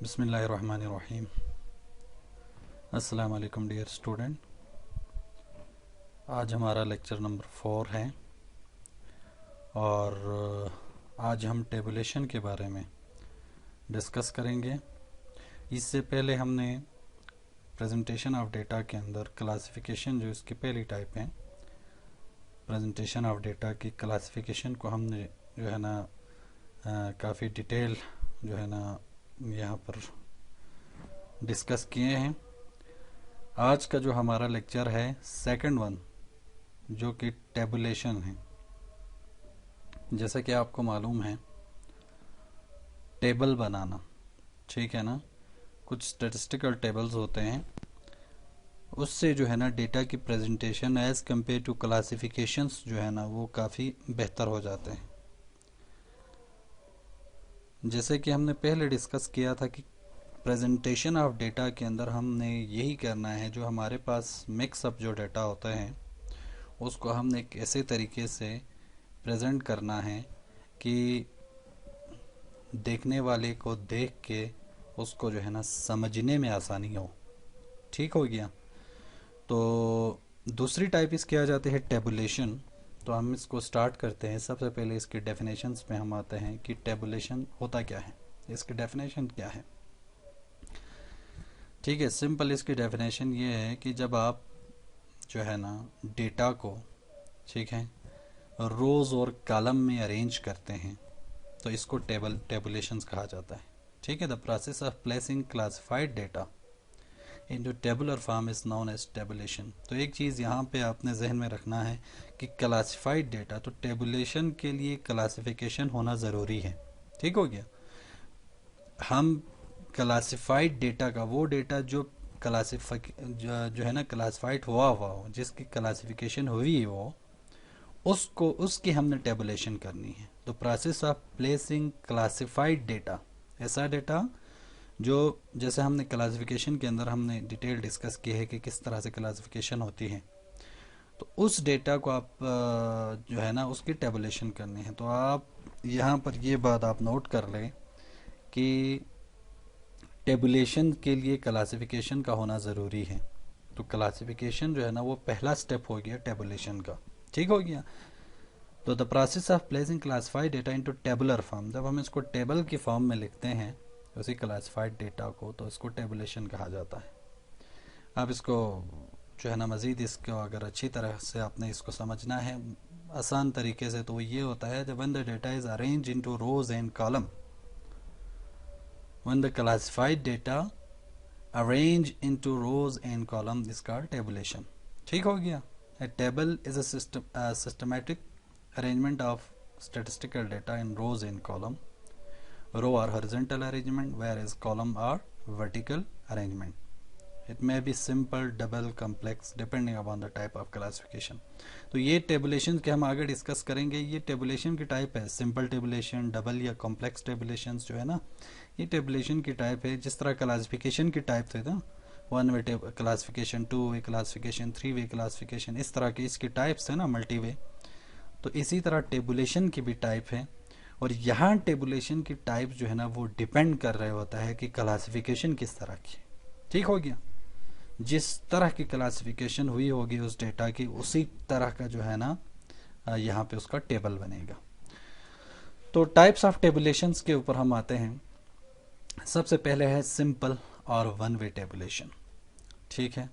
बिस्मिल्लाहिर्रहमानिर्रहीम। अस्सलाम वालेकुम डियर स्टूडेंट। आज हमारा लेक्चर नंबर 4 है और आज हम टेबुलेशन के बारे में डिस्कस करेंगे। इससे पहले हमने प्रेजेंटेशन ऑफ डेटा के अंदर क्लासिफिकेशन, जो इसकी पहली टाइप है, प्रेजेंटेशन ऑफ डेटा की क्लासिफिकेशन को हमने जो है ना काफ़ी डिटेल जो है ना यहाँ पर डिस्कस किए हैं। आज का जो हमारा लेक्चर है सेकंड वन, जो कि टेबुलेशन है। जैसा कि आपको मालूम है, टेबल बनाना, ठीक है ना, कुछ स्टैटिस्टिकल टेबल्स होते हैं, उससे जो है ना डेटा की presentation as compared to classifications जो है ना वो काफ़ी बेहतर हो जाते हैं। जैसे कि हमने पहले डिस्कस किया था कि प्रेजेंटेशन ऑफ डेटा के अंदर हमने यही करना है, जो हमारे पास मिक्सअप जो डेटा होता है उसको हमने एक ऐसे तरीके से प्रेजेंट करना है कि देखने वाले को देख के उसको जो है ना समझने में आसानी हो। ठीक हो गया। तो दूसरी टाइप इसकी आ जाती है टेबुलेशन। तो हम इसको स्टार्ट करते हैं। सबसे पहले इसकी डेफिनेशंस पे हम आते हैं कि टेबुलेशन होता क्या है, इसकी डेफिनेशन क्या है। ठीक है, सिंपल इसकी डेफिनेशन ये है कि जब आप जो है ना डेटा को, ठीक है, रोज़ और कॉलम में अरेंज करते हैं तो इसको टेबुलेशंस कहा जाता है। ठीक है, the process of placing classified data into tabular form is known as tabulation. तो एक चीज़ यहाँ पे आपने जहन में रखना है कि क्लासिफाइड डेटा, तो टेबुलेशन के लिए क्लासिफिकेशन होना ज़रूरी है। ठीक हो गया। हम क्लासिफाइड डेटा का, वो डेटा जो जो है ना क्लासिफाइड हुआ हो, जिसकी क्लासिफिकेशन हुई हो, उसको उसकी हमने टेबुलेशन करनी है। तो process of placing classified data, ऐसा डेटा जो, जैसे हमने क्लासिफिकेशन के अंदर हमने डिटेल डिस्कस की है कि किस तरह से क्लासिफिकेशन होती है, तो उस डेटा को आप जो है ना उसकी टेबुलेशन करनी है। तो आप यहाँ पर ये बात आप नोट कर लें कि टेबुलेशन के लिए क्लासिफिकेशन का होना ज़रूरी है। तो क्लासिफिकेशन जो है ना वो पहला स्टेप हो गया टेबुलेशन का। ठीक हो गया। तो the process of placing classified data into tabular form, जब हम इसको टेबल की फॉर्म में लिखते हैं उसी क्लासिफाइड डेटा को, तो इसको टेबुलेशन कहा जाता है। अब इसको जो है ना मज़ीद इसको अगर अच्छी तरह से आपने इसको समझना है आसान तरीके से, तो वो ये होता है, जब when the data is arrange into rose and column, when the classified data arrange into rose and column is called tabulation. ठीक हो गया। A table is a systematic arrangement of statistical data in rows and column. Row are horizontal arrangement, whereas column are vertical arrangement. It may be simple, double, complex, depending upon the type of classification. तो ये tabulation के हम आगे discuss करेंगे। ये tabulation की type है simple tabulation, double या कॉम्प्लेक्स टेबुलेशन जो है ना, ये टेबुलेशन की टाइप है। जिस तरह क्लासिफिकेशन की टाइप थे ना, one way classification, two way classification, three way classification, इस तरह की इसकी टाइप्स है ना, मल्टी वे। तो इसी तरह टेबुलेशन की भी टाइप है। और यहाँ टेबुलेशन की टाइप जो है ना वो डिपेंड कर रहा होता है कि क्लासिफिकेशन किस तरह की। ठीक हो गया। जिस तरह की क्लासिफिकेशन हुई होगी उस डेटा की, उसी तरह का जो है ना यहाँ पे उसका टेबल बनेगा। तो टाइप्स ऑफ टेबुलेशंस के ऊपर हम आते हैं। सबसे पहले है सिंपल और वन वे टेबुलेशन। ठीक है।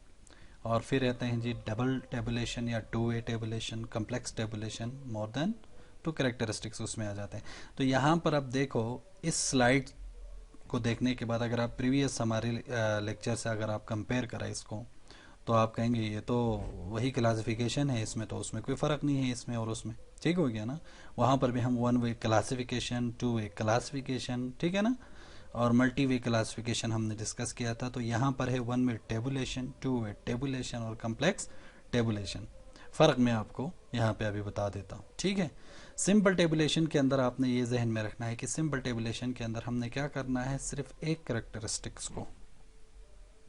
और फिर रहते हैं जी डबल टेबुलेशन या two way tabulation, complex tabulation, more than to characteristics उसमें आ जाते हैं। तो यहाँ पर अब देखो, इस स्लाइड को देखने के बाद अगर आप प्रीवियस हमारे लेक्चर से अगर आप कंपेयर करें इसको, तो आप कहेंगे ये तो वही क्लासिफिकेशन है, इसमें तो उसमें कोई फ़र्क नहीं है, इसमें और उसमें। ठीक हो गया ना। वहाँ पर भी हम one way classification, two way classification, ठीक है ना, और मल्टी वे क्लासिफिकेशन हमने डिस्कस किया था। तो यहाँ पर है one way tabulation, two way tabulation और कम्प्लेक्स टेबुलेशन। फ़र्क मैं आपको यहाँ पे अभी बता देता हूँ। ठीक है। सिंपल टेबुलेशन के अंदर आपने ये जहन में रखना है कि सिंपल टेबुलेशन के अंदर हमने क्या करना है, सिर्फ एक करेक्टरिस्टिक्स को,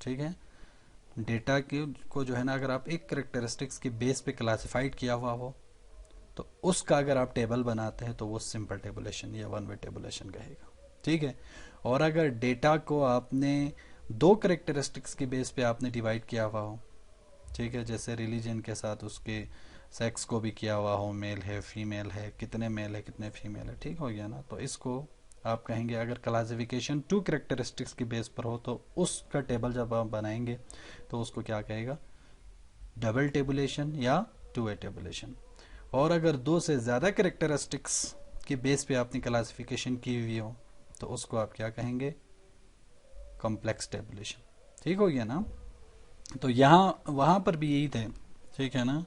ठीक है, डेटा को जो है ना, अगर आप एक करेक्टरिस्टिक्स के बेस पे क्लासिफाइड किया हुआ हो तो उसका अगर आप टेबल बनाते हैं तो वो सिंपल टेबुलेशन या वन वे टेबुलेशन कहेगा। ठीक है। और अगर डेटा को आपने दो करेक्टरिस्टिक्स की बेस पे आपने डिवाइड किया हुआ हो, ठीक है, जैसे रिलीजन के साथ उसके सेक्स को भी किया हुआ हो, मेल है फीमेल है, कितने मेल है कितने फीमेल है, ठीक हो गया ना, तो इसको आप कहेंगे अगर क्लासिफिकेशन टू करेक्टरिस्टिक्स की बेस पर हो तो उसका टेबल जब आप बनाएंगे तो उसको क्या कहेगा, डबल टेबुलेशन या टू वे टेबुलेशन। और अगर दो से ज़्यादा करेक्टरिस्टिक्स की बेस पे आपने क्लासिफिकेशन की हुई हो तो उसको आप क्या कहेंगे, कॉम्प्लेक्स टेबुलेशन। ठीक हो गया ना। तो यहाँ वहाँ पर भी यही थे, ठीक है ना,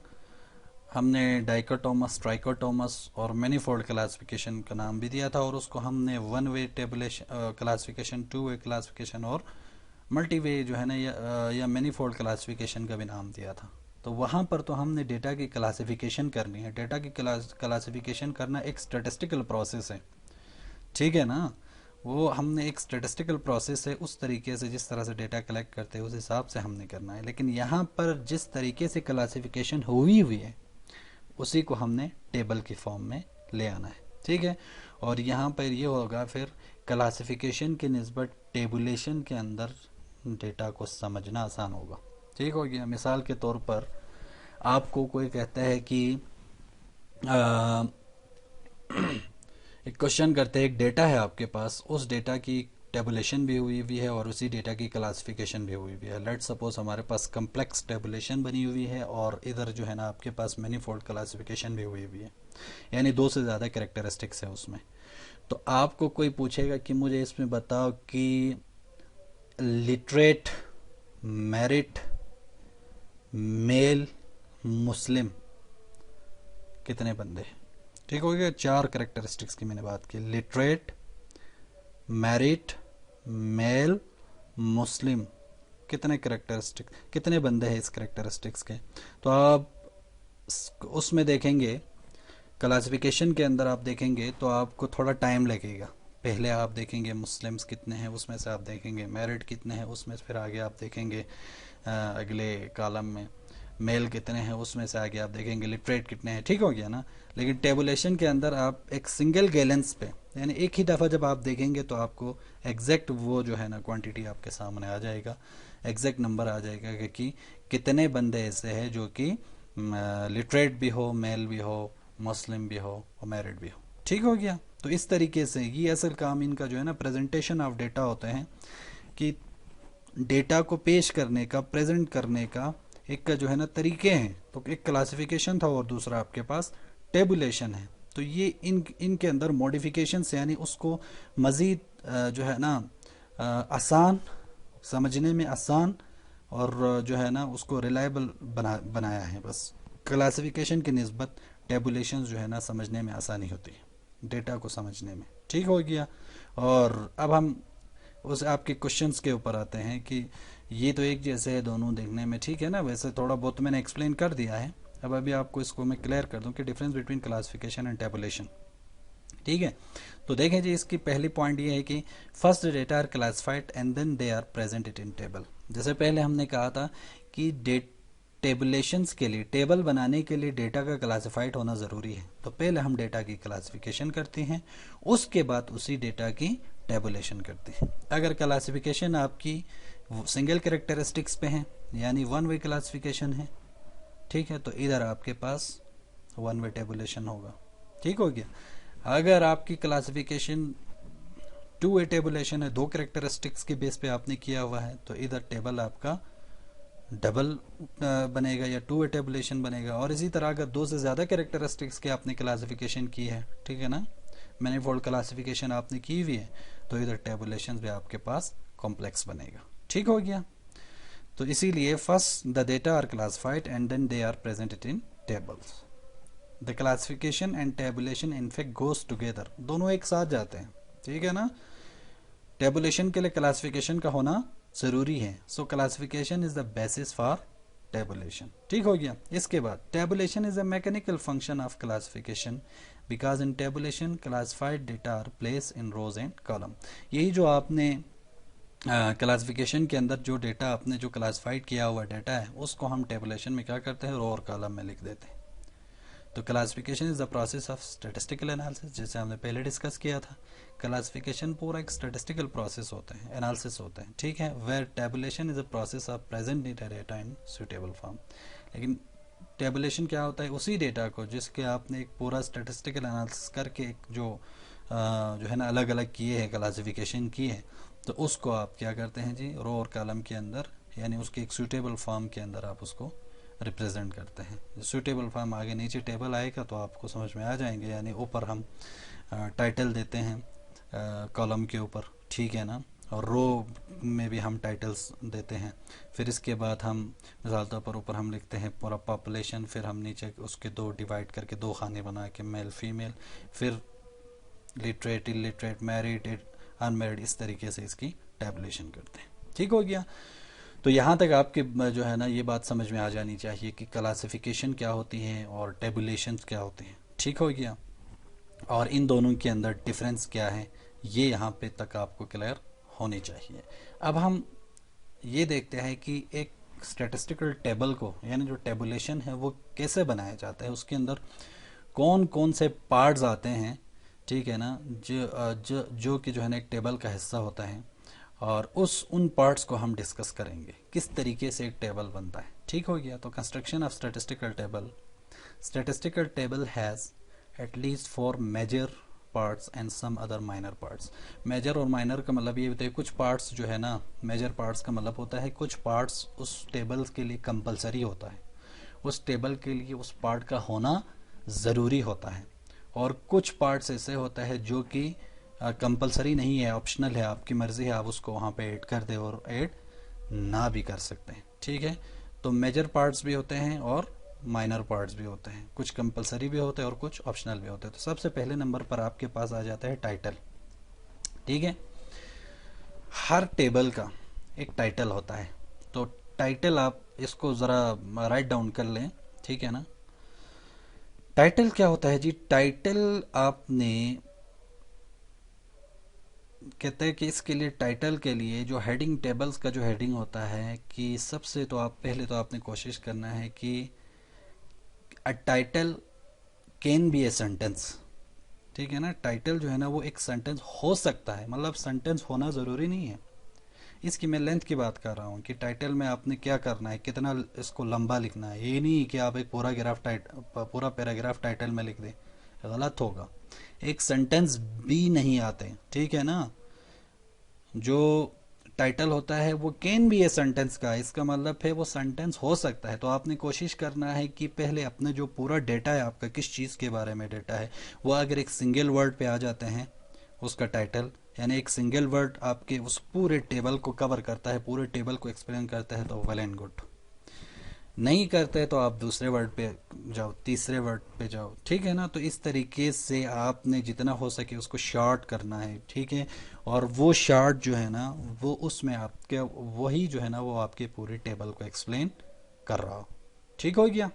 हमने डाइकोटोमस, ट्राइकोटोमस और मैनीफोल्ड क्लासिफिकेशन का नाम भी दिया था, और उसको हमने one way tabulation classification, two way classification और मल्टी वे जो है ना या मैनीफोल्ड क्लासिफिकेशन का भी नाम दिया था। तो वहाँ पर तो हमने डेटा की क्लासिफिकेशन करनी है। डेटा की क्लासिफिकेशन करना एक स्टैटिस्टिकल प्रोसेस है, ठीक है ना, वो हमने एक स्टैटिस्टिकल प्रोसेस है, उस तरीके से जिस तरह से डेटा कलेक्ट करते हैं उस हिसाब से हमने करना है। लेकिन यहाँ पर जिस तरीके से क्लासिफिकेशन हुई है उसी को हमने टेबल की फॉर्म में ले आना है, ठीक है। और यहाँ पर ये होगा फिर क्लासिफिकेशन के निस्बत टेबुलेशन के अंदर डेटा को समझना आसान होगा, ठीक हो गया। मिसाल के तौर पर आपको कोई कहता है कि एक क्वेश्चन करते हैं, एक डेटा है आपके पास, उस डेटा की टेबुलेशन भी हुई है और उसी डेटा की क्लासिफिकेशन भी हुई है। लेट सपोज हमारे पास कम्प्लेक्स टेबुलेशन बनी हुई है और इधर जो है ना आपके पास मैनीफोल्ड क्लासिफिकेशन भी हुई है, यानी दो से ज़्यादा कैरेक्टरिस्टिक्स है उसमें। तो आपको कोई पूछेगा कि मुझे इसमें बताओ कि लिटरेट, मेरिट, मेल, मुस्लिम कितने बंदे हैं, ठीक हो गया। चार कैरेक्टरिस्टिक्स की मैंने बात की, लिटरेट, मैरिट, मेल, मुस्लिम, कितने कैरेक्टरिस्टिक, कितने बंदे हैं इस कैरेक्टरिस्टिक्स के। तो आप उसमें देखेंगे, क्लासिफिकेशन के अंदर आप देखेंगे तो आपको थोड़ा टाइम लगेगा। पहले आप देखेंगे मुस्लिम्स कितने हैं, उसमें से आप देखेंगे मेरिट कितने हैं, उसमें से फिर आगे आप देखेंगे अगले कॉलम में मेल कितने हैं, उसमें से आगे आप देखेंगे लिटरेट कितने हैं, ठीक हो गया ना। लेकिन टेबुलेशन के अंदर आप एक सिंगल गैलेंस पे, यानी एक ही दफ़ा जब आप देखेंगे तो आपको एग्जैक्ट वो जो है ना क्वांटिटी आपके सामने आ जाएगा, एग्जैक्ट नंबर आ जाएगा कि कितने बंदे ऐसे हैं जो कि लिटरेट भी हो, मेल भी हो, मुस्लिम भी हो और मैरिड भी हो, ठीक हो गया। तो इस तरीके से ये असल काम इनका जो है ना प्रेजेंटेशन ऑफ डेटा होते हैं, कि डेटा को पेश करने का, प्रेजेंट करने का एक का जो है ना तरीके हैं। तो एक क्लासिफिकेशन था और दूसरा आपके पास टेबुलेशन है। तो ये इनके अंदर मॉडिफिकेशन यानी उसको मज़ीद जो है ना आसान, समझने में आसान और जो है ना उसको रिलायबल बनाया है। बस क्लासिफिकेशन की निस्बत टेबुलेशन जो है ना समझने में आसानी होती है, डेटा को समझने में, ठीक हो गया। और अब हम उस आपके क्वेश्चंस के ऊपर आते हैं कि ये तो एक जैसे है दोनों देखने में, ठीक है ना। वैसे थोड़ा बहुत मैंने एक्सप्लेन कर दिया है, अब अभी आपको इसको मैं क्लियर कर दूं कि difference between classification and tabulation, ठीक है। तो देखें जी, इसकी पहली पॉइंट ये है कि first data are classified and then they are presented in table. जैसे पहले हमने कहा था कि टेबुलेशंस के लिए, टेबल बनाने के लिए डेटा का क्लासिफाइड होना ज़रूरी है। तो पहले हम डेटा की क्लासिफिकेशन करते हैं, उसके बाद उसी डेटा की टेबुलेशन करते हैं। अगर क्लासिफिकेशन आपकी सिंगल कैरेक्टरिस्टिक्स पे है, यानी वन वे क्लासिफिकेशन है, ठीक है, तो इधर आपके पास वन वे टेबुलेशन होगा, ठीक हो गया। अगर आपकी क्लासिफिकेशन टू वे टेबुलेशन है, दो कैरेक्टरिस्टिक्स के बेस पे आपने किया हुआ है, तो इधर टेबल आपका डबल बनेगा या टू वे टेबुलेशन बनेगा। और इसी तरह अगर दो से ज़्यादा कैरेक्टरिस्टिक्स के आपने क्लासिफिकेशन की है, ठीक है ना, मैनीफोल्ड क्लासिफिकेशन आपने की हुई है, तो इधर टेबुलेशन भी आपके पास कॉम्प्लेक्स बनेगा, ठीक हो गया। तो इसीलिए first the data are classified and then they are presented in tables. The classification and tabulation in fact goes together, दोनों एक साथ जाते हैं, ठीक है ना। टेबुलेशन के लिए क्लासिफिकेशन का होना ज़रूरी है, so classification is the basis for tabulation, ठीक हो गया। इसके बाद tabulation is a mechanical function of classification because in tabulation classified data are place in rows and column. यही जो आपने क्लासिफिकेशन के अंदर जो डेटा आपने जो क्लासिफाइड किया हुआ डेटा है, उसको हम टेबुलेशन में क्या करते हैं, रो और कॉलम में लिख देते हैं, तो classification is the process of statistical analysis, जैसे हमने पहले डिस्कस किया था। क्लासिफिकेशन पूरा एक स्टैटिस्टिकल प्रोसेस होता है, एनालिसिस होता है, ठीक है। Where tabulation is a process of present data in suitable form. लेकिन टेबुलेशन क्या होता है, उसी डेटा को जिसके आपने एक पूरा स्टैटिस्टिकल एनालिसिस करके एक जो है ना अलग अलग किए हैं, क्लासिफिकेशन किए हैं, तो उसको आप क्या करते हैं जी, रो और कॉलम के अंदर, यानी उसके एक सूटेबल फॉर्म के अंदर आप उसको रिप्रेजेंट करते हैं। सूटेबल फॉर्म आगे नीचे टेबल आएगा तो आपको समझ में आ जाएंगे। यानी ऊपर हम टाइटल देते हैं कॉलम के ऊपर, ठीक है ना, और रो में भी हम टाइटल्स देते हैं। फिर इसके बाद हम मिसाल तौर पर ऊपर हम लिखते हैं पूरा पॉपुलेशन, फिर हम नीचे उसके दो डिवाइड करके दो खाने बना के मेल फीमेल, फिर लिटरेट, इलिटरेट, मैरिड, अनमैरिड, इस तरीके से इसकी टैबुलेशन करते हैं। ठीक हो गया। तो यहाँ तक आपके जो है ना ये बात समझ में आ जानी चाहिए कि क्लासिफिकेशन क्या होती है और टेबुलेशन क्या होते हैं। ठीक हो गया। और इन दोनों के अंदर डिफरेंस क्या है, ये यहाँ पे तक आपको क्लियर होनी चाहिए। अब हम ये देखते हैं कि एक स्टैटिस्टिकल टेबल को, यानी जो टेबुलेशन है वो कैसे बनाया जाता है, उसके अंदर कौन कौन से पार्ट्स आते हैं, ठीक है ना, जो कि जो है ना एक टेबल का हिस्सा होता है, और उन पार्ट्स को हम डिस्कस करेंगे किस तरीके से एक टेबल बनता है। ठीक हो गया। तो construction of statistical table has at least 4 major parts and some other minor parts. Major और माइनर का मतलब ये होता है, कुछ पार्ट्स जो है ना, मेजर पार्ट्स का मतलब होता है कुछ पार्ट्स उस टेबल के लिए कंपलसरी होता है, उस टेबल के लिए उस पार्ट का होना ज़रूरी होता है, और कुछ पार्ट्स ऐसे होता है जो कि कंपलसरी नहीं है, ऑप्शनल है, आपकी मर्ज़ी है, आप उसको वहाँ पे ऐड कर दे और ऐड ना भी कर सकते हैं। ठीक है। तो मेजर पार्ट्स भी होते हैं और माइनर पार्ट्स भी होते हैं, कुछ कंपलसरी भी होते हैं और कुछ ऑप्शनल भी होते हैं। तो सबसे पहले नंबर पर आपके पास आ जाता है टाइटल। ठीक है। हर टेबल का एक टाइटल होता है, तो टाइटल आप इसको ज़रा राइट डाउन कर लें, ठीक है ना। टाइटल क्या होता है जी, टाइटल आपने कहते हैं कि इसके लिए, टाइटल के लिए जो हेडिंग, टेबल्स का जो हेडिंग होता है, कि सबसे तो आप पहले तो आपने कोशिश करना है कि a title can be a sentence. ठीक है ना। टाइटल जो है ना वो एक सेंटेंस हो सकता है, मतलब सेंटेंस होना ज़रूरी नहीं है। इसकी मैं लेंथ की बात कर रहा हूँ कि टाइटल में आपने क्या करना है, कितना इसको लंबा लिखना है। ये नहीं कि आप एक पूरा पैराग्राफ टाइटल में लिख दें, गलत होगा। एक सेंटेंस भी नहीं आते, ठीक है ना। जो टाइटल होता है वो कैन बी ए सेंटेंस का, इसका मतलब है वो सेंटेंस हो सकता है। तो आपने कोशिश करना है कि पहले अपने जो पूरा डेटा है आपका, किस चीज़ के बारे में डेटा है, वो अगर एक सिंगल वर्ड पे आ जाते हैं उसका टाइटल, यानी एक सिंगल वर्ड आपके उस पूरे टेबल को कवर करता है, पूरे टेबल को एक्सप्लेन करता है, तो वेल एंड गुड। नहीं करते तो आप दूसरे वर्ड पे जाओ, तीसरे वर्ड पे जाओ, ठीक है ना। तो इस तरीके से आपने जितना हो सके उसको शॉर्ट करना है, ठीक है। और वो शॉर्ट जो है ना वो उसमें आपके वही जो है ना वो आपके पूरे टेबल को एक्सप्लेन कर रहा हो। ठीक हो गया।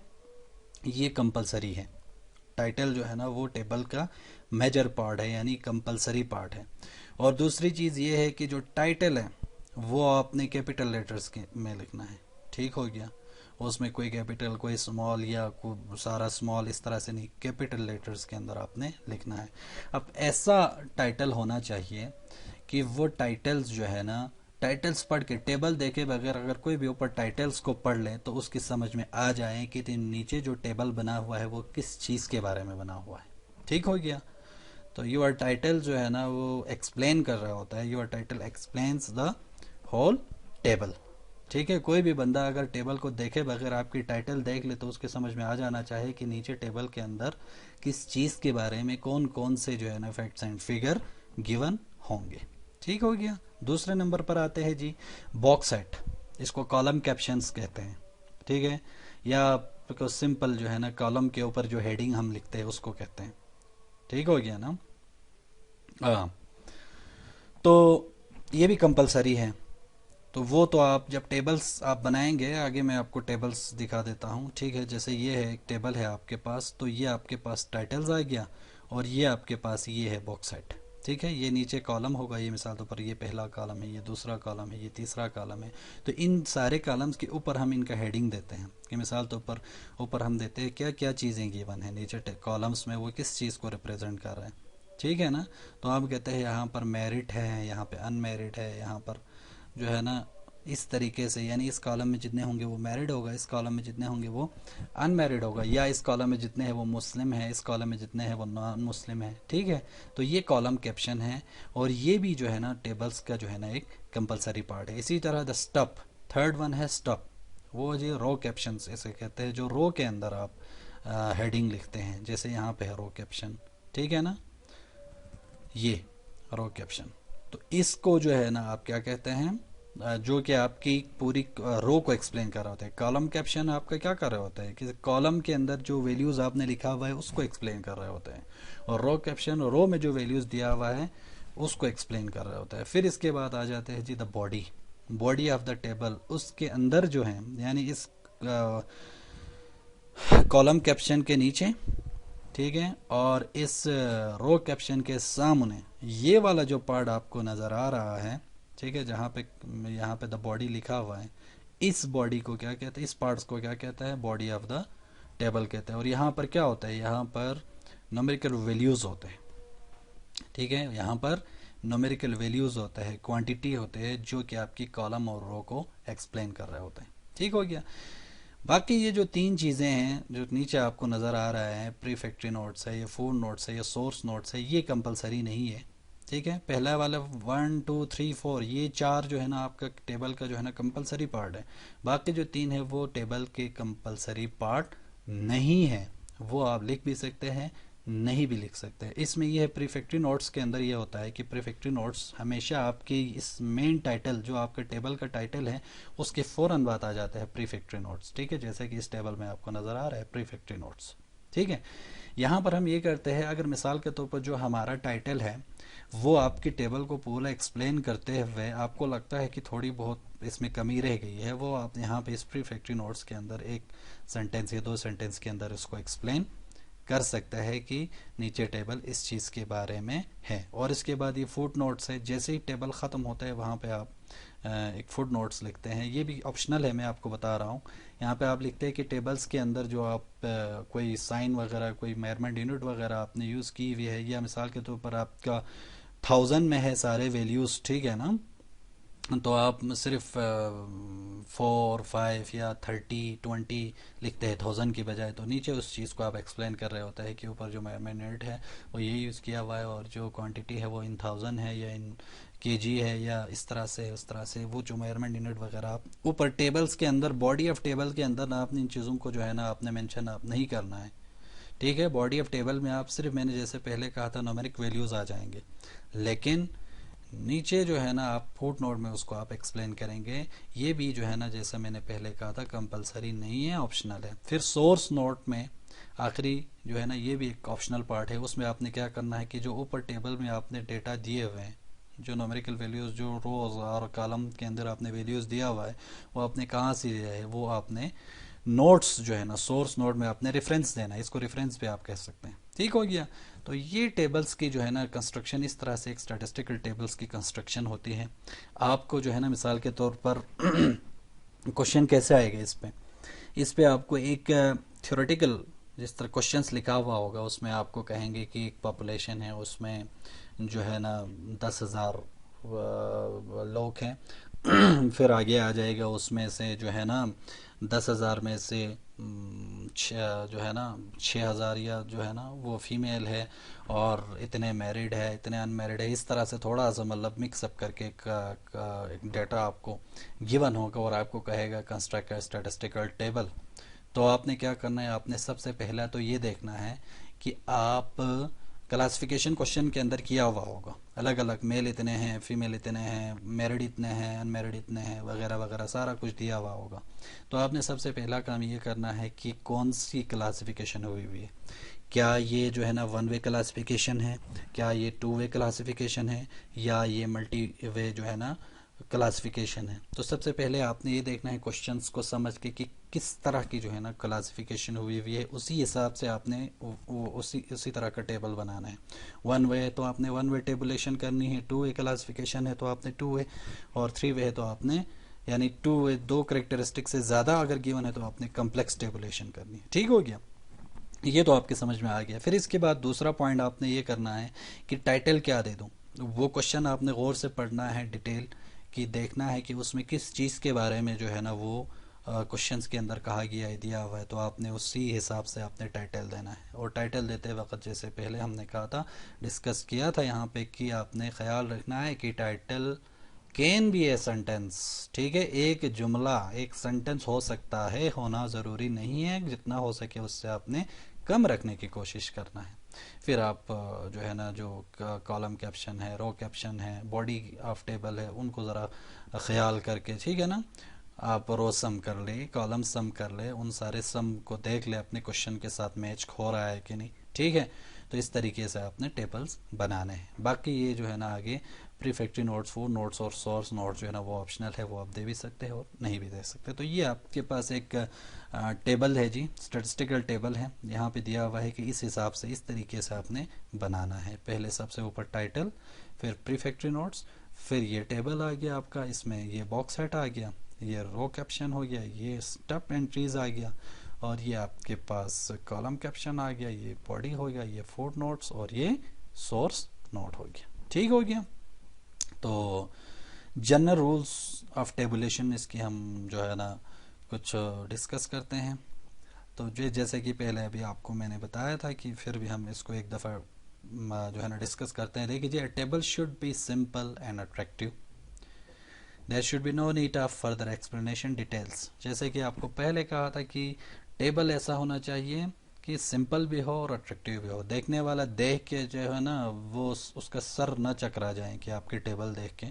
ये कंपलसरी है। टाइटल जो है ना वो टेबल का मेजर पार्ट है, यानी कंपलसरी पार्ट है। और दूसरी चीज़ ये है कि जो टाइटल है वो आपने कैपिटल लेटर्स के में लिखना है। ठीक हो गया। उसमें कोई कैपिटल, कोई स्मॉल, या कोई सारा स्मॉल, इस तरह से नहीं, कैपिटल लेटर्स के अंदर आपने लिखना है। अब ऐसा टाइटल होना चाहिए कि वो टाइटल्स जो है ना, टाइटल्स पढ़ के, टेबल देखे बगैर अगर कोई भी ऊपर टाइटल्स को पढ़ ले तो उसकी समझ में आ जाए कि नीचे जो टेबल बना हुआ है वो किस चीज़ के बारे में बना हुआ है। ठीक हो गया। तो योर टाइटल जो है ना वो एक्सप्लेन कर रहा होता है, your title explains the whole table. ठीक है। कोई भी बंदा अगर टेबल को देखे बगैर आपकी टाइटल देख ले तो उसके समझ में आ जाना चाहिए कि नीचे टेबल के अंदर किस चीज़ के बारे में कौन कौन से जो है ना फैक्ट्स एंड फिगर गिवन होंगे। ठीक हो गया। दूसरे नंबर पर आते हैं जी बॉक्स सेट, इसको कॉलम कैप्शंस कहते हैं। ठीक है। या सिंपल जो है ना कॉलम के ऊपर जो हेडिंग हम लिखते हैं उसको कहते हैं। ठीक हो गया ना। हाँ। तो ये भी कंपलसरी है। तो वो तो आप जब टेबल्स आप बनाएंगे, आगे मैं आपको टेबल्स दिखा देता हूँ। ठीक है। जैसे ये है, एक टेबल है आपके पास, तो ये आपके पास टाइटल्स आ गया और ये आपके पास ये है बॉक्स सेट। ठीक है। ये नीचे कॉलम होगा, ये मिसाल के ऊपर ये पहला कॉलम है, ये दूसरा कॉलम है, ये तीसरा कॉलम है। तो इन सारे कॉलम्स के ऊपर हम इनका हेडिंग देते हैं कि मिसाल के ऊपर हम देते हैं क्या क्या चीज़ें गिवन है नीचे कॉलम्स में, वो किस चीज़ को रिप्रेजेंट कर रहे हैं, ठीक है ना। तो आप कहते हैं यहाँ पर मेरिट है, यहाँ पे अनमेरिड है, यहाँ पर जो है ना इस तरीके से, यानी इस कॉलम में जितने होंगे वो मैरिड होगा, इस कॉलम में जितने होंगे वो अनमैरिड होगा, या इस कॉलम में जितने हैं वो मुस्लिम है, इस कॉलम में जितने हैं वो नॉन मुस्लिम है, ठीक है। तो ये कॉलम कैप्शन है, और ये भी जो है ना टेबल्स का जो है ना एक कंपलसरी पार्ट है। इसी तरह द स्टॉप, थर्ड वन है स्टॉप, वो जो रो कैप्शन ऐसे कहते हैं, जो रो के अंदर आप हेडिंग लिखते हैं, जैसे यहाँ पे है रो कैप्शन, ठीक है ना, ये रो कैप्शन। तो इसको जो है ना आप क्या कहते हैं, जो कि आपकी पूरी रो को एक्सप्लेन कर रहा होता है। कॉलम कैप्शन आपका क्या कर रहा होता है कि कॉलम के अंदर जो वैल्यूज आपने लिखा हुआ है उसको एक्सप्लेन कर रहा होता है, और रो कैप्शन रो में जो वैल्यूज दिया हुआ है उसको एक्सप्लेन कर रहा होता है। फिर इसके बाद आ जाते हैं जी the body, body of the table, उसके अंदर जो है यानी इस कॉलम कैप्शन के नीचे, ठीक है, और इस रो कैप्शन के सामने ये वाला जो पार्ट आपको नज़र आ रहा है, ठीक है, जहाँ पे द बॉडी लिखा हुआ है, इस बॉडी को क्या कहते हैं, इस पार्ट्स को क्या कहता है, बॉडी ऑफ द टेबल कहते हैं। और यहाँ पर क्या होता है, यहाँ पर न्यूमेरिकल वैल्यूज होते हैं, ठीक है, यहाँ पर न्यूमेरिकल वैल्यूज होता है, क्वांटिटी होते हैं जो कि आपकी कॉलम और रो को एक्सप्लेन कर रहे होते हैं, ठीक हो गया। बाकी ये जो तीन चीज़ें हैं जो नीचे आपको नज़र आ रहा है, प्री फैक्ट्री नोट्स है, ये फूड नोट्स है, ये सोर्स नोट्स है, ये कंपलसरी नहीं है, ठीक है। पहला वाला 1 2 3 4 ये चार जो है ना आपका टेबल का जो है ना कंपलसरी पार्ट है। बाकी जो तीन है वो टेबल के कंपलसरी पार्ट नहीं है, वो आप लिख भी सकते हैं, नहीं भी लिख सकते हैं। इसमें यह है प्रीफेक्टरी नोट्स के अंदर ये होता है कि प्रीफेक्टरी नोट्स हमेशा आपकी इस मेन टाइटल जो आपका टेबल का टाइटल है उसके फ़ौरन बाद आ जाता है प्रीफेक्टरी नोट्स, ठीक है, जैसे कि इस टेबल में आपको नज़र आ रहा है प्रीफेक्टरी नोट्स, ठीक है। यहाँ पर हम ये करते हैं, अगर मिसाल के तौर पर जो हमारा टाइटल है वो आपकी टेबल को पूरा एक्सप्लेन करते हुए आपको लगता है कि थोड़ी बहुत इसमें कमी रह गई है, वो आप यहाँ पे इस प्रीफेक्टरी नोट्स के अंदर एक सेंटेंस या दो सेंटेंस के अंदर इसको एक्सप्लेन कर सकता है कि नीचे टेबल इस चीज़ के बारे में है। और इसके बाद ये फुट नोट्स है, जैसे ही टेबल ख़त्म होता है वहाँ पे आप एक फुट नोट्स लिखते हैं, ये भी ऑप्शनल है, मैं आपको बता रहा हूँ। यहाँ पे आप लिखते हैं कि टेबल्स के अंदर जो आप कोई साइन वगैरह, कोई मेजरमेंट यूनिट वगैरह आपने यूज़ की हुई है, या मिसाल के तौर पर आपका 1000 में है सारे वैल्यूज़, ठीक है ना, तो आप सिर्फ 4 5 या 30 20 लिखते हैं 1000 की बजाय, तो नीचे उस चीज़ को आप एक्सप्लेन कर रहे होता है कि ऊपर जो मेजरमेंट यूनिट है वो ये यूज़ किया हुआ है, और जो क्वांटिटी है वो इन 1000 है या इन केजी है, या इस तरह से उस तरह से वो जो मेजरमेंट यूनिट वगैरह आप ऊपर टेबल्स के अंदर, बॉडी ऑफ टेबल के अंदर ना आपने इन चीज़ों को जो है ना आपने मेंशन आप नहीं करना है, ठीक है। बॉडी ऑफ टेबल में आप सिर्फ, मैंने जैसे पहले कहा था, न्यूमेरिक वैल्यूज़ आ जाएंगे, लेकिन नीचे जो है ना आप फुट नोट में उसको आप एक्सप्लेन करेंगे। ये भी जो है ना जैसा मैंने पहले कहा था कंपलसरी नहीं है, ऑप्शनल है। फिर सोर्स नोट में आखिरी जो है ना ये भी एक ऑप्शनल पार्ट है, उसमें आपने क्या करना है कि जो ऊपर टेबल में आपने डेटा दिए हुए हैं, जो न्यूमेरिकल वैल्यूज़ जो रोज़ और कॉलम के अंदर आपने वैल्यूज़ दिया हुआ है वो आपने कहाँ से दिया है, वो आपने नोट्स जो है ना सोर्स नोट में आपने रेफरेंस देना है, इसको रेफरेंस पे आप कह सकते हैं, ठीक हो गया। तो ये टेबल्स की जो है ना कंस्ट्रक्शन, इस तरह से एक स्टैटिस्टिकल टेबल्स की कंस्ट्रक्शन होती है। आपको जो है ना मिसाल के तौर पर क्वेश्चन कैसे आएगा इस पे आपको एक थ्योरेटिकल जिस तरह क्वेश्चंस लिखा हुआ होगा उसमें आपको कहेंगे कि एक पॉपुलेशन है, उसमें जो है ना 10,000 लोग हैं फिर आगे आ जाएगा उसमें से जो है ना 10,000 में से जो है ना 6,000 या जो है ना वो फीमेल है, और इतने मैरिड है, इतने अनमैरिड है, इस तरह से थोड़ा सा मतलब मिक्सअप करके एक डाटा आपको गिवन होगा और आपको कहेगा कंस्ट्रक्ट अ स्टैटिस्टिकल टेबल। तो आपने क्या करना है, आपने सबसे पहला तो ये देखना है कि आप क्लासिफिकेशन क्वेश्चन के अंदर किया हुआ होगा, अलग अलग मेल इतने हैं, फीमेल इतने हैं, मैरिड इतने हैं, अनमैरिड इतने हैं, वगैरह वगैरह सारा कुछ दिया हुआ होगा। तो आपने सबसे पहला काम ये करना है कि कौन सी क्लासिफिकेशन हुई हुई है, क्या ये जो है ना 1 वे क्लासिफिकेशन है, क्या ये 2 वे क्लासिफिकेशन है, या ये मल्टी वे जो है ना क्लासिफिकेशन है। तो सबसे पहले आपने ये देखना है क्वेश्चंस को समझ के कि किस तरह की जो है ना क्लासिफिकेशन हुई हुई है, उसी हिसाब से आपने उसी तरह का टेबल बनाना है। वन वे है तो आपने वन वे टेबुलेशन करनी है, टू वे क्लासिफिकेशन है तो आपने टू वे, और थ्री वे है तो आपने यानी टू वे दो करेक्टरिस्टिक से ज़्यादा अगर गिवन है तो आपने कम्प्लेक्स टेबुलेशन करनी है। ठीक हो गया, ये तो आपके समझ में आ गया। फिर इसके बाद दूसरा पॉइंट आपने ये करना है कि टाइटल क्या दे दूं। वो क्वेश्चन आपने गौर से पढ़ना है, डिटेल कि देखना है कि उसमें किस चीज़ के बारे में जो है ना वो क्वेश्चंस के अंदर कहा गया है, दिया हुआ है, तो आपने उसी हिसाब से आपने टाइटल देना है। और टाइटल देते वक्त जैसे पहले हमने कहा था, डिस्कस किया था यहाँ पे, कि आपने ख्याल रखना है कि title can be a sentence. ठीक है, एक जुमला, एक सेंटेंस हो सकता है, होना ज़रूरी नहीं है, जितना हो सके उससे आपने कम रखने की कोशिश करना है। फिर आप जो है ना जो कॉलम कैप्शन है, रो कैप्शन है, बॉडी ऑफ टेबल है, उनको ज़रा ख्याल करके, ठीक है ना, आप रो सम कर ले, कॉलम सम कर ले, उन सारे सम को देख ले अपने क्वेश्चन के साथ मैच हो रहा है कि नहीं। ठीक है, तो इस तरीके से आपने टेबल्स बनाने हैं। बाकी ये जो है ना आगे प्रीफैक्टरी नोट्स, वो नोट्स और सोर्स नोट्स जो है ना वो ऑप्शनल है, वो आप दे भी सकते हैं और नहीं भी दे सकते। तो ये आपके पास एक टेबल है जी, स्टैटिस्टिकल टेबल है, यहाँ पे दिया हुआ है कि इस हिसाब से, इस तरीके से आपने बनाना है। पहले सबसे ऊपर टाइटल, फिर प्रीफैक्टरी नोट्स, फिर ये टेबल आ गया आपका, इसमें ये बॉक्स सेट आ गया, ये रो कैप्शन हो गया, ये स्टेप एंट्रीज आ गया, और ये आपके पास कॉलम कैप्शन आ गया, ये बॉडी हो गया, ये फुट नोट्स, और ये सोर्स नोट हो गया। ठीक हो गया। तो जनरल रूल्स ऑफ टेबुलेशन इसकी हम जो है ना कुछ डिस्कस करते हैं। तो जो जैसे कि पहले अभी आपको मैंने बताया था कि फिर भी हम इसको एक दफ़ा जो है ना डिस्कस करते हैं। देखिए, table should be simple and attractive, there should be no need of further explanation details. जैसे कि आपको पहले कहा था कि टेबल ऐसा होना चाहिए कि सिंपल भी हो और अट्रैक्टिव भी हो, देखने वाला देख के जो है ना वो उसका सर न चकरा जाए कि आपकी टेबल देख के।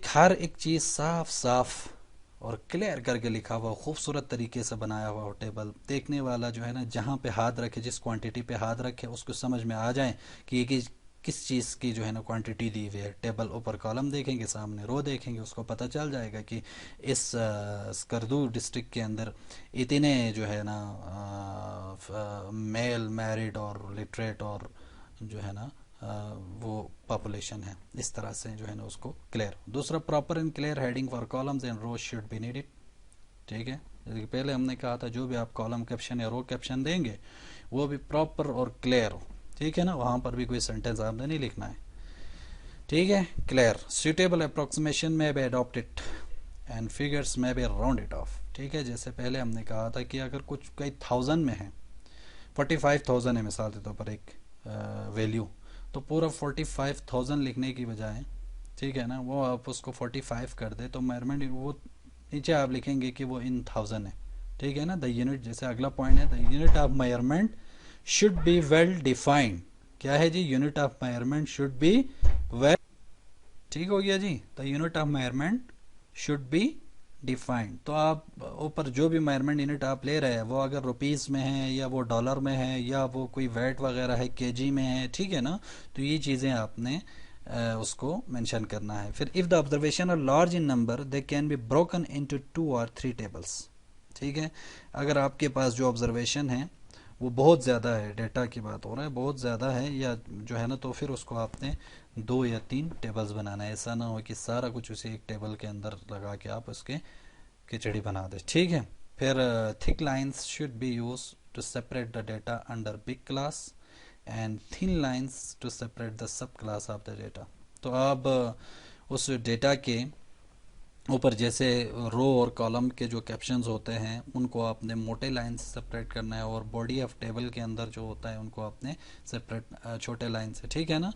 हर एक चीज़ साफ साफ और क्लियर करके लिखा हुआ, खूबसूरत तरीके से बनाया हुआ हो टेबल, देखने वाला जो है ना जहाँ पे हाथ रखे, जिस क्वांटिटी पे हाथ रखे, उसको समझ में आ जाए कि ये किस चीज़ की जो है ना क्वांटिटी दी हुई है। टेबल ऊपर कॉलम देखेंगे, सामने रो देखेंगे, उसको पता चल जाएगा कि इस स्कर्दू डिस्ट्रिक्ट के अंदर इतने जो है ना मेल मैरिड और लिटरेट और जो है ना वो पॉपुलेशन है। इस तरह से जो है ना उसको क्लियर। दूसरा, proper and clear heading for columns and rows should be needed. ठीक है, जैसे कि पहले हमने कहा था, जो भी आप कॉलम कैप्शन या रो कैप्शन देंगे वो भी प्रॉपर और क्लियर हो। ठीक है ना, वहाँ पर भी कोई सेंटेंस आपने नहीं लिखना है। ठीक है, क्लियर। सुटेबल अप्रोक्सीमेशन में बी अडॉप्टेड एंड फिगर्स में बी राउंडेड ऑफ। ठीक है, जैसे पहले हमने कहा था कि अगर कुछ कई थाउजेंड में है, 45,000 है मिसाल के तौर पर एक वैल्यू, तो पूरा 45,000 लिखने की बजाय, ठीक है ना, वो आप उसको 45 कर दे तो मेजरमेंट वो नीचे आप लिखेंगे कि वो इन थाउजेंड है। ठीक है ना, द यूनिट, जैसे अगला पॉइंट है, the unit of measurement should be well defined. क्या है जी, unit of measurement should be well, ठीक हो गया जी, the unit of measurement should be defined. तो आप ऊपर जो भी मेजरमेंट यूनिट आप ले रहे हैं, वो अगर रुपीस में है या वो डॉलर में है या वो कोई वेट वगैरह है केजी में है, ठीक है ना, तो ये चीज़ें आपने उसको मेंशन करना है। फिर if the observation are large in number they can be broken into 2 और 3 टेबल्स। ठीक है, अगर आपके पास जो ऑब्जर्वेशन है वो बहुत ज़्यादा है, डेटा की बात हो रहा है, बहुत ज़्यादा है या जो है ना, तो फिर उसको आपने 2 या 3 टेबल्स बनाना है। ऐसा ना हो कि सारा कुछ उसी एक टेबल के अंदर लगा के आप उसके खिचड़ी बना दे। ठीक है, फिर thick lines should be use to separate the data under big class and thin lines to separate the sub class of the data. तो अब उस डेटा के ऊपर जैसे रो और कॉलम के जो कैप्शंस होते हैं उनको आपने मोटे लाइन से सेपरेट करना है, और बॉडी ऑफ टेबल के अंदर जो होता है उनको आपने सेपरेट छोटे लाइन से, ठीक है ना,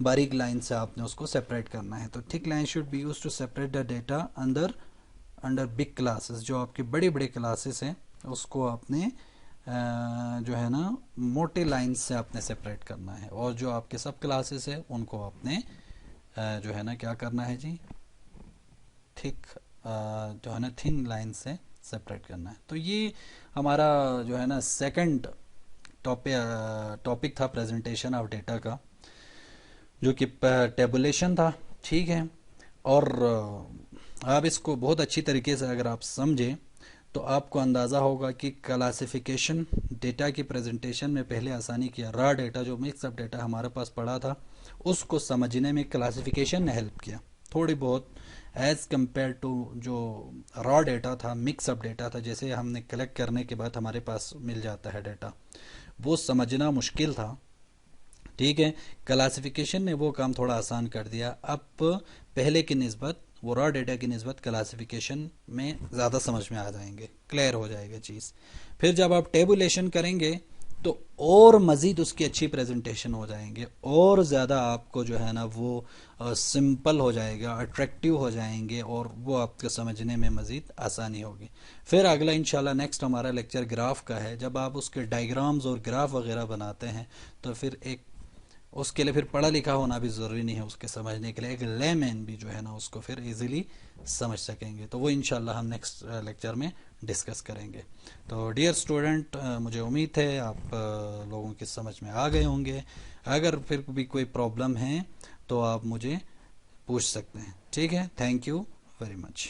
बारीक लाइन से आपने उसको सेपरेट करना है। तो thick line should be use to separate the data under big classes. जो आपकी बड़ी बड़ी क्लासेस हैं उसको आपने जो है ना मोटे लाइन से आपने सेपरेट करना है, और जो आपके सब क्लासेस है उनको आपने जो है ना क्या करना है जी, थिक जो है ना थिन लाइन से सेपरेट करना है। तो ये हमारा जो है ना सेकंड टॉपिक था प्रेजेंटेशन ऑफ डेटा का, जो कि टेबुलेशन था। ठीक है, और आप इसको बहुत अच्छी तरीके से अगर आप समझें तो आपको अंदाज़ा होगा कि क्लासिफिकेशन डेटा की प्रेजेंटेशन में पहले आसानी किया। रॉ डेटा जो मिक्सअप डेटा हमारे पास पड़ा था उसको समझने में क्लासिफिकेशन ने हेल्प किया थोड़ी बहुत, एज कंपेयर टू जो रॉ डेटा था, मिक्सअप डेटा था, जैसे हमने कलेक्ट करने के बाद हमारे पास मिल जाता है डेटा, वो समझना मुश्किल था। ठीक है, क्लासिफिकेशन ने वो काम थोड़ा आसान कर दिया। अब पहले की निस्बत, वो रॉ डेटा की निस्बत क्लासिफिकेशन में ज़्यादा समझ में आ जाएंगे, क्लियर हो जाएगा चीज़। फिर जब आप टेबुलेशन करेंगे तो और मज़ीद उसकी अच्छी प्रेजेंटेशन हो जाएंगे, और ज़्यादा आपको जो है ना वो सिंपल हो जाएगा, अट्रैक्टिव हो जाएंगे, और वो आपको समझने में मज़ीद आसानी होगी। फिर अगला इंशाल्लाह नेक्स्ट हमारा लेक्चर ग्राफ का है। जब आप उसके डायग्राम्स और ग्राफ वगैरह बनाते हैं तो फिर एक उसके लिए फिर पढ़ा लिखा होना भी ज़रूरी नहीं है उसके समझने के लिए, एक लेमैन भी जो है ना उसको फिर इजीली समझ सकेंगे। तो वो इंशाल्लाह हम नेक्स्ट लेक्चर में डिस्कस करेंगे। तो डियर स्टूडेंट, मुझे उम्मीद है आप लोगों की समझ में आ गए होंगे। अगर फिर भी कोई प्रॉब्लम है तो आप मुझे पूछ सकते हैं। ठीक है, थैंक यू वेरी मच।